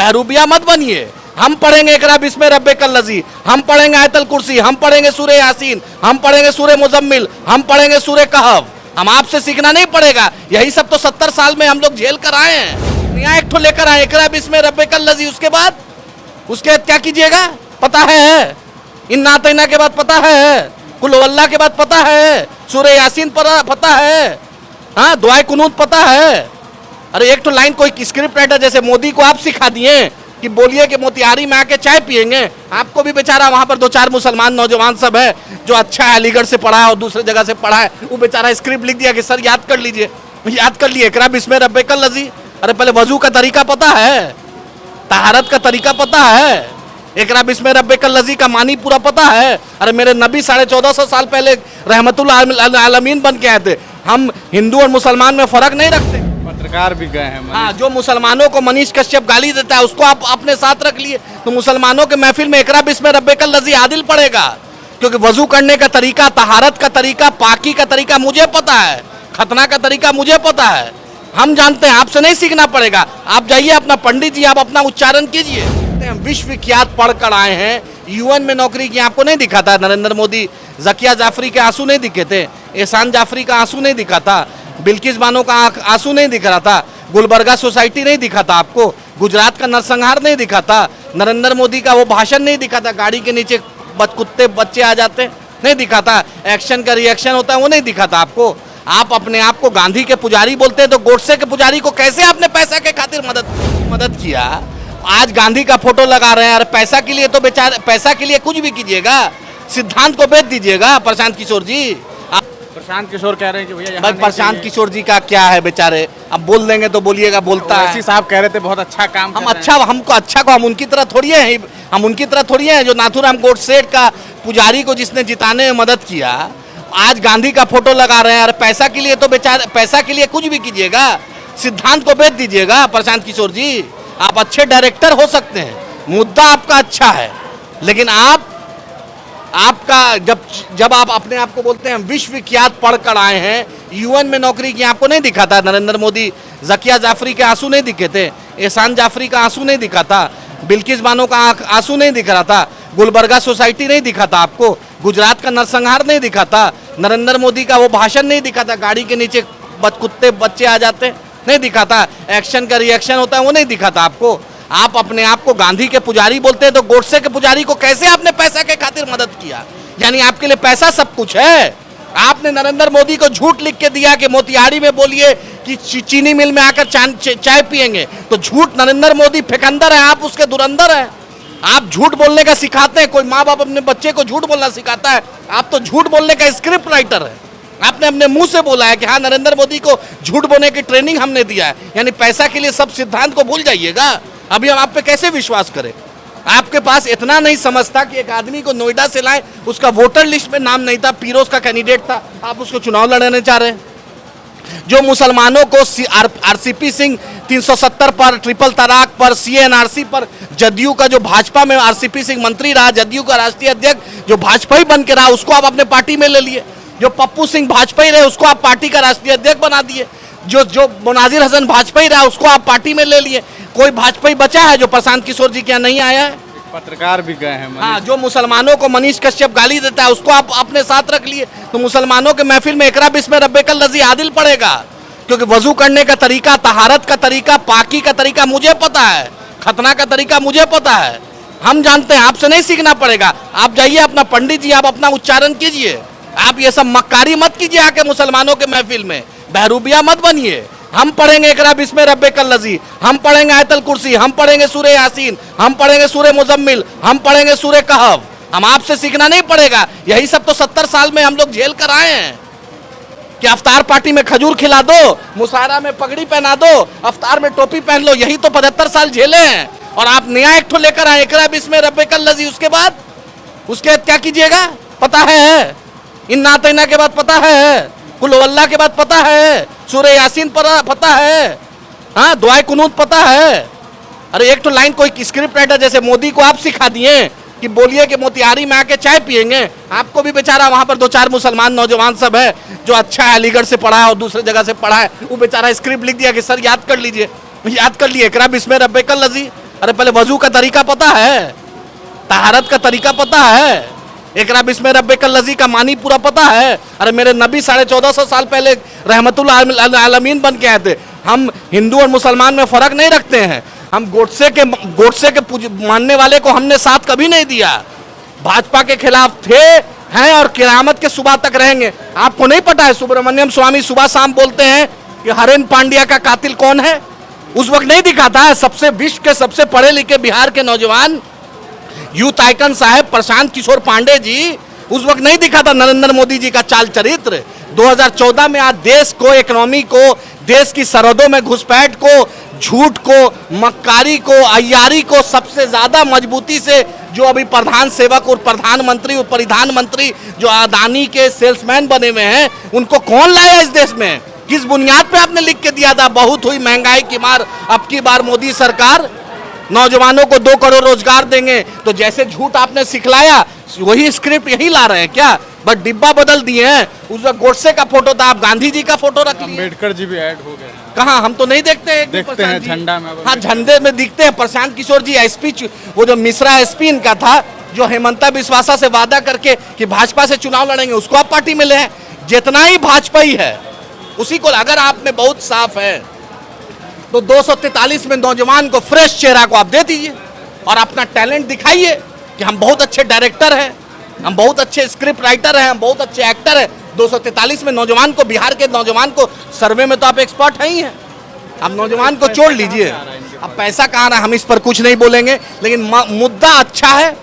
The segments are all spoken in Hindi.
बहरूबिया मत बनिए। हम पढ़ेंगे इकरा बिस्मे रब्बे कल लजी, हम पढ़ेंगे आयतल कुर्सी, हम पढ़ेंगे सूरह यासीन, हम पढ़ेंगे सूरह मुजम्मिल, हम पढ़ेंगे सूरह कहफ। हम आपसे सीखना नहीं पड़ेगा। यही सब तो 70 साल में हम लोग झेल कर आए हैं। यहाँ एक ठो लेकर आए इकरा बिस्मे रब्बे कल लजी, उसके बाद क्या कीजिएगा पता है? इन नातैना के बाद पता है, कुल वल्लाह के बाद पता है, सूरह यासीन पर पता है, हाँ दुआए कुनूत पता है। अरे एक तो लाइन कोई स्क्रिप्ट राइटर जैसे मोदी को आप सिखा दिए कि बोलिए कि मोतिहारी में आके चाय पियेंगे। आपको भी बेचारा वहाँ पर 2-4 मुसलमान नौजवान सब है जो अच्छा है, अलीगढ़ से पढ़ा है और दूसरे जगह से पढ़ा है, वो बेचारा स्क्रिप्ट लिख दिया कि सर याद कर लीजिए। याद कर लिए इकरा बिस्मे रब्बे कल लजी। अरे पहले वजू का तरीका पता है, तहारत का तरीका पता है, इकरा बिस्मे रब्बे कल लजी का मानी पूरा पता है। अरे मेरे नबी 1450 साल पहले रहमतुल आलमीन बन के आए थे। हम हिंदू और मुसलमान में फर्क नहीं रखते। पत्रकार भी गए हैं। हाँ, जो मुसलमानों को मनीष कश्यप गाली देता है उसको आप अपने साथ रख लिए, तो मुसलमानों के महफिल में इकरा बिस्मे रब्बे कल लजी आदिल पड़ेगा। क्योंकि वजू करने का तरीका, तहारत का तरीका, पाकी का तरीका मुझे पता है, खतना का तरीका मुझे पता है। हम जानते हैं, आपसे नहीं सीखना पड़ेगा। आप जाइए अपना पंडित जी, आप अपना उच्चारण कीजिए। विश्व विख्यात पढ़ कर आए हैं, यूएन में नौकरी की, आपको नहीं दिखा था नरेंद्र मोदी? जकिया जाफरी के आंसू नहीं दिखे थे? एहसान जाफरी का आंसू नहीं दिखा था? बिल्किस बानो का आंसू नहीं दिख रहा था? गुलबर्गा सोसाइटी नहीं दिखा था आपको? गुजरात का नरसंहार नहीं दिखा था? नरेंद्र मोदी का वो भाषण नहीं दिखा था, गाड़ी के नीचे कुत्ते बच्चे आ जाते नहीं दिखा था? एक्शन का रिएक्शन होता है वो नहीं दिखा था आपको? आप अपने आप को गांधी के पुजारी बोलते हैं, तो गोडसे के पुजारी को कैसे आपने पैसा के खातिर मदद किया? आज गांधी का फोटो लगा रहे हैं। अरे पैसा के लिए तो बेचारे, पैसा के लिए कुछ भी कीजिएगा, सिद्धांत को बेच दीजिएगा। प्रशांत किशोर जी, प्रशांत किशोर कह रहे हैं कि भैया भाई प्रशांत किशोर जी का क्या है बेचारे, अब बोल देंगे तो बोलिएगा बोलता है। ऐसी साहब कह रहे थे बहुत अच्छा काम हम अच्छा, हमको अच्छा को हम उनकी तरह थोड़ी हैं, हम उनकी तरह थोड़ी हैं जो नाथूराम गोडसे का पुजारी को जिसने जिताने में मदद किया। आज गांधी का फोटो लगा रहे हैं। अरे पैसा के लिए तो बेचारे, पैसा के लिए कुछ भी कीजिएगा, सिद्धांत को बेच दीजिएगा। प्रशांत किशोर जी, आप अच्छे डायरेक्टर हो सकते हैं, मुद्दा आपका अच्छा है, लेकिन आपका जब आप अपने आप को बोलते हैं विश्व विख्यात पढ़ कर आए हैं, यूएन में नौकरी की, आपको नहीं दिखा था नरेंद्र मोदी? जकिया जाफरी के आंसू नहीं दिखे थे? एहसान जाफरी का आंसू नहीं दिखा था? बिल्किस बानो का आंसू नहीं दिख रहा था? गुलबर्गा सोसाइटी नहीं दिखा था आपको? गुजरात का नरसंहार नहीं दिखा था? नरेंद्र मोदी का वो भाषण नहीं दिखा था, गाड़ी के नीचे कुत्ते बच्चे आ जाते नहीं दिखा था? एक्शन का रिएक्शन होता है वो नहीं दिखा था आपको? आप अपने आप को गांधी के पुजारी बोलते हैं, तो गोडसे के पुजारी को कैसे आपने पैसा के खातिर मदद किया? यानी आपके लिए पैसा सब कुछ है। आपने नरेंद्र मोदी को झूठ लिख के दिया कि मोतिहारी में बोलिए कि चीनी मिल में आकर चाय पियेंगे, तो झूठ नरेंद्र मोदी फेकंदर है, आप उसके दुरंदर हैं। आप झूठ बोलने का सिखाते हैं, कोई माँ बाप अपने बच्चे को झूठ बोलना सिखाता है, आप तो झूठ बोलने का स्क्रिप्ट राइटर है। आपने अपने मुंह से बोला है कि हाँ नरेंद्र मोदी को झूठ बोलने की ट्रेनिंग हमने दिया है। यानी पैसा के लिए सब सिद्धांत को भूल जाइएगा। अभी हम आप पे कैसे विश्वास करें? आपके पास इतना नहीं समझता कि एक आदमी को नोएडा से लाए, उसका वोटर लिस्ट में नाम नहीं था, पीरोज का कैंडिडेट था, आप उसको चुनाव लड़ाने चाह रहे हैं। जो मुसलमानों को आरसीपी सिंह 370 पर, ट्रिपल तलाक पर, सीएनआरसी पर, जदयू का जो भाजपा में आरसीपी सिंह मंत्री रहा, जदयू का राष्ट्रीय अध्यक्ष जो भाजपा ही बन के रहा, उसको आप अपने पार्टी में ले लिए। जो पप्पू सिंह भाजपा ही रहे, उसको आप पार्टी का राष्ट्रीय अध्यक्ष बना दिए। जो मुनाजिर हसन भाजपा ही रहा, उसको आप पार्टी में ले लिए। कोई भाजपा ही बचा है जो प्रशांत किशोर जी क्या नहीं आया है? पत्रकार भी गए हैं। हाँ, जो मुसलमानों को मनीष कश्यप गाली देता है उसको आप अपने साथ रख लिए, तो मुसलमानों के महफिल में इकरा बिस्मे रब्बे कल लजी आदिल पड़ेगा। क्योंकि वजू करने का तरीका, तहारत का तरीका, पाकी का तरीका मुझे पता है, खतना का तरीका मुझे पता है। हम जानते हैं, आपसे नहीं सीखना पड़ेगा। आप जाइए अपना पंडित जी, आप अपना उच्चारण कीजिए। आप ये सब मक्कारी मत कीजिए आके मुसलमानों के महफिल में, बहरूबिया मत बनिए। हम पढ़ेंगे इकरा बिस्मे रब्बे कल लजी, हम पढ़ेंगे आयतल कुर्सी, हम पढ़ेंगे सूरह यासीन, हम पढ़ेंगे सूरह मुजम्मिल, हम पढ़ेंगे सूरह कहफ। हम आपसे सीखना नहीं पड़ेगा। यही सब तो 70 साल में हम लोग झेल कर आए हैं कि अफ्तार पार्टी में खजूर खिला दो, मुशायरा में पगड़ी पहना दो, अफ्तार में टोपी पहन लो। यही तो 75 साल झेले हैं। और आप नया एक ठो लेकर आए इकरा बिस्मे रब्बे कल लजी, उसके बाद क्या कीजिएगा पता है? इन नातैना के बाद पता है, कुल वल्लाह के बाद पता है, सूरह यासीन पर पता है, हाँ दुआए कुनूत पता है। अरे एक तो लाइन कोई स्क्रिप्ट राइटर जैसे मोदी को आप सिखा दिए कि बोलिए कि मोतिहारी में आके चाय पियेंगे। आपको भी बेचारा वहाँ पर 2-4 मुसलमान नौजवान सब है जो अच्छा है, अलीगढ़ से पढ़ा है और दूसरे जगह से पढ़ा है, वो बेचारा स्क्रिप्ट लिख दिया कि सर याद कर लीजिए। याद कर लिए इकरा बिस्मे रब्बे कल लजी। अरे पहले वजू का तरीका पता है, तहारत का तरीका पता है, एकरा बिस्मे रब्बे कल्लज़ी का मानी पूरा पता है। अरे मेरे नबी 1450 साल पहले रहमतुल आलमीन बन के आए थे। हम हिंदू और मुसलमान में फर्क नहीं रखते हैं। हम गोडसे के मानने वाले को हमने साथ कभी नहीं दिया। भाजपा के खिलाफ थे, हैं और क़यामत के सुबह तक रहेंगे। आपको नहीं पता है सुब्रमण्यम स्वामी सुबह शाम बोलते हैं कि हरेन पांड्या का कातिल कौन है? उस वक्त नहीं दिखाता है। सबसे विश्व के सबसे पढ़े लिखे बिहार के नौजवान यूथ आइकन साहब प्रशांत किशोर पांडे जी, उस वक्त नहीं दिखा था नरेंद्र मोदी जी का चाल चरित्र। 2014 में आज देश को, इकोनॉमी को, देश की सरहदों में घुसपैठ को, झूठ को, मक्कारी को, अय्यारी को सबसे ज्यादा मजबूती से जो अभी प्रधान सेवक और प्रधानमंत्री और परिधान मंत्री जो अदानी के सेल्समैन बने हुए हैं, उनको कौन लाया इस देश में? किस बुनियाद पे आपने लिख के दिया था बहुत हुई महंगाई की मार, अब की बार मोदी सरकार नौजवानों को 2 करोड़ रोजगार देंगे? तो जैसे झूठ आपने सिखलाया वही स्क्रिप्ट यही ला रहे हैं क्या? बस डिब्बा बदल दिए हैं। उस वक्त गोडसे का फोटो था, आप गांधी जी का फोटो रख लिए। अम्बेडकर जी भी ऐड हो गए हैं। कहाँ? हम तो नहीं देखते हैं। देखते हैं झंडा में। हाँ, झंडे में दिखते हैं। प्रशांत किशोर जी एसपी, वो जो मिश्रा एसपी इनका था, जो हेमंता बिस्वासा से वादा करके कि भाजपा से चुनाव लड़ेंगे, उसको आप पार्टी में ले हैं। जितना ही भाजपा ही है उसी को, अगर आप में बहुत साफ है तो 243 में नौजवान को, फ्रेश चेहरा को आप दे दीजिए और अपना टैलेंट दिखाइए कि हम बहुत अच्छे डायरेक्टर हैं, हम बहुत अच्छे स्क्रिप्ट राइटर हैं, हम बहुत अच्छे एक्टर हैं। 243 में नौजवान को, बिहार के नौजवान को, सर्वे में तो आप एक्सपर्ट हैं ही हैं। आप नौजवान को छोड़ लीजिए। अब पैसा कहाँ रहा, हम इस पर कुछ नहीं बोलेंगे, लेकिन मुद्दा अच्छा है,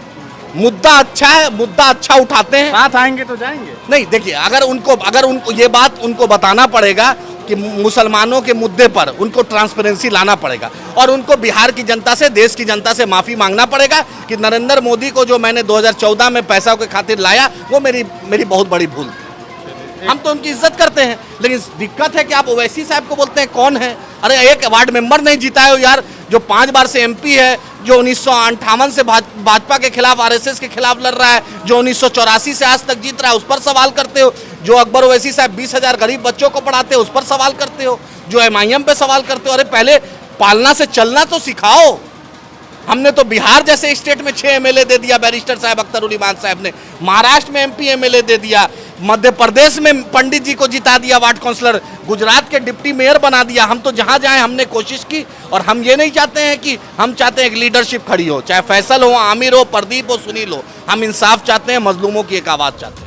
मुद्दा अच्छा है, मुद्दा अच्छा उठाते हैं। साथ आएंगे तो जाएंगे। नहीं, देखिए, अगर उनको ये बात उनको बताना पड़ेगा कि मुसलमानों के मुद्दे पर उनको ट्रांसपेरेंसी लाना पड़ेगा और उनको बिहार की जनता से, देश की जनता से माफ़ी मांगना पड़ेगा कि नरेंद्र मोदी को जो मैंने 2014 में पैसा के खातिर लाया, वो मेरी बहुत बड़ी भूल थी। हम तो उनकी इज्जत करते हैं, लेकिन दिक्कत है कि आप ओवैसी साहब को बोलते हैं कौन है? अरे एक वार्ड मेंबर नहीं जीता है यार, जो 5 बार से एमपी है, जो 1958 से भाजपा के खिलाफ, आरएसएस के खिलाफ लड़ रहा है, जो 1984 से आज तक जीत रहा है, उस पर सवाल करते हो। जो अकबर ओवैसी साहब 20,000 गरीब बच्चों को पढ़ाते हो, उस पर सवाल करते हो। जो एमआईएम पे सवाल करते हो। अरे पहले पालना से चलना तो सिखाओ। हमने तो बिहार जैसे स्टेट में 6 एमएलए दे दिया बैरिस्टर साहब अख्तर उल इमान साहब ने, महाराष्ट्र में एमपी एमएलए दे दिया, मध्य प्रदेश में पंडित जी को जिता दिया वार्ड काउंसलर, गुजरात के डिप्टी मेयर बना दिया। हम तो जहां जाए हमने कोशिश की और हम ये नहीं चाहते हैं कि, हम चाहते हैं एक लीडरशिप खड़ी हो, चाहे फैसल हो, आमिर हो, प्रदीप हो, सुनील हो। हम इंसाफ चाहते हैं, मजलूमों की एक आवाज़ चाहते हैं।